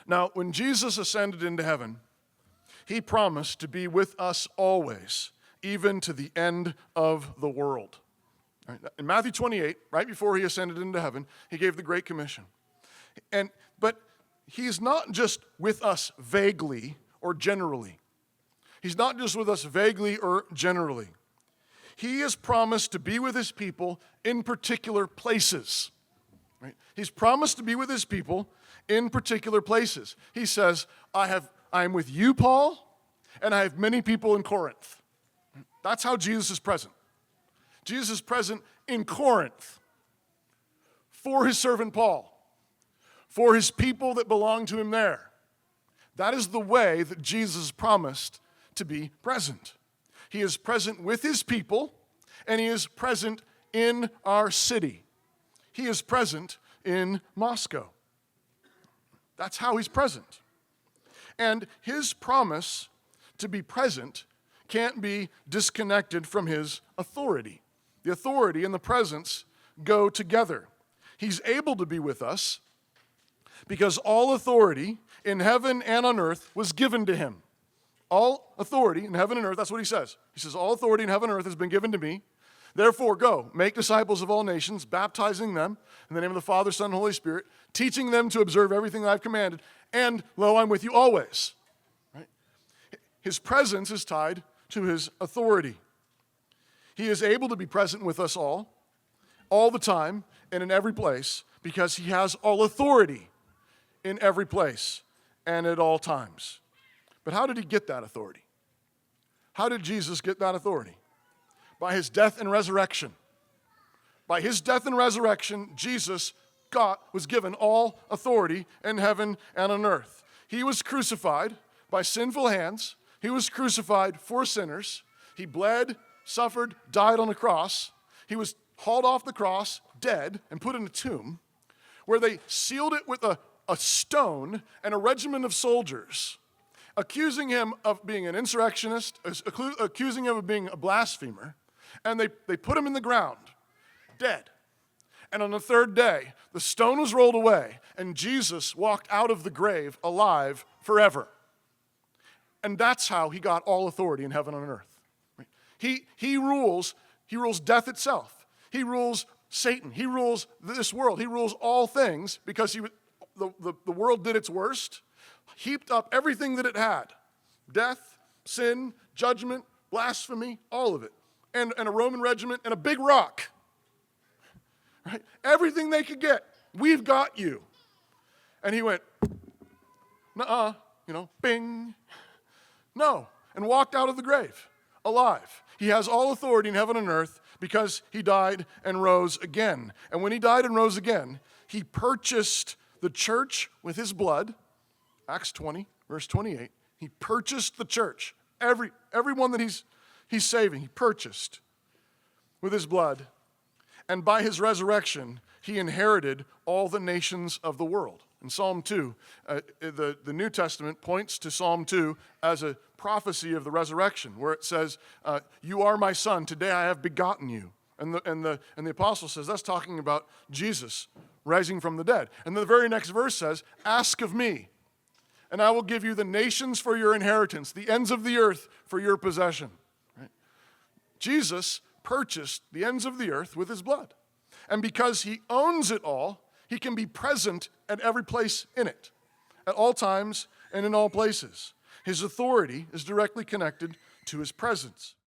Now, when Jesus ascended into heaven, he promised to be with us always, even to the end of the world. Right? In Matthew 28, right before he ascended into heaven, he gave the Great Commission. But he's not just with us vaguely or generally. He's not just with us vaguely or generally. He has promised to be with his people in particular places. Right? He's promised to be with his people in particular places. He says, I am with you, Paul, and I have many people in Corinth. That's how Jesus is present. Jesus is present in Corinth for his servant Paul, for his people that belong to him there. That is the way that Jesus promised to be present. He is present with his people, and he is present in our city. He is present in Moscow. That's how he's present. And his promise to be present can't be disconnected from his authority. The authority and the presence go together. He's able to be with us because all authority in heaven and on earth was given to him. All authority in heaven and earth, that's what he says. He says, all authority in heaven and earth has been given to me. Therefore, go, make disciples of all nations, baptizing them in the name of the Father, Son, and Holy Spirit, teaching them to observe everything that I've commanded, and lo, I'm with you always. Right? His presence is tied to his authority. He is able to be present with us all the time, and in every place, because he has all authority in every place and at all times. But how did he get that authority? How did Jesus get that authority? By his death and resurrection. By his death and resurrection, Jesus was given all authority in heaven and on earth. He was crucified by sinful hands. He was crucified for sinners. He bled, suffered, died on a cross. He was hauled off the cross, dead, and put in a tomb, where they sealed it with a stone and a regiment of soldiers, accusing him of being an insurrectionist, accusing him of being a blasphemer, and they put him in the ground, dead. And on the third day, the stone was rolled away, and Jesus walked out of the grave alive forever. And that's how he got all authority in heaven and on earth. He rules death itself. He rules Satan. He rules this world. He rules all things because the world did its worst, heaped up everything that it had. Death, sin, judgment, blasphemy, all of it. And a Roman regiment and a big rock. Right? Everything they could get. We've got you. And he went, nuh-uh, bing. No. And walked out of the grave, alive. He has all authority in heaven and earth because he died and rose again. And when he died and rose again, he purchased the church with his blood. Acts 20, verse 28. He purchased the church. Everyone that he's saving, he purchased with his blood. And by his resurrection, he inherited all the nations of the world. In Psalm 2, the New Testament points to Psalm 2 as a prophecy of the resurrection, where it says, you are my son, today I have begotten you. And the apostle says, that's talking about Jesus rising from the dead. And the very next verse says, ask of me, and I will give you the nations for your inheritance, the ends of the earth for your possession. Right? Jesus purchased the ends of the earth with his blood. And because he owns it all, he can be present at every place in it, at all times and in all places. His authority is directly connected to his presence.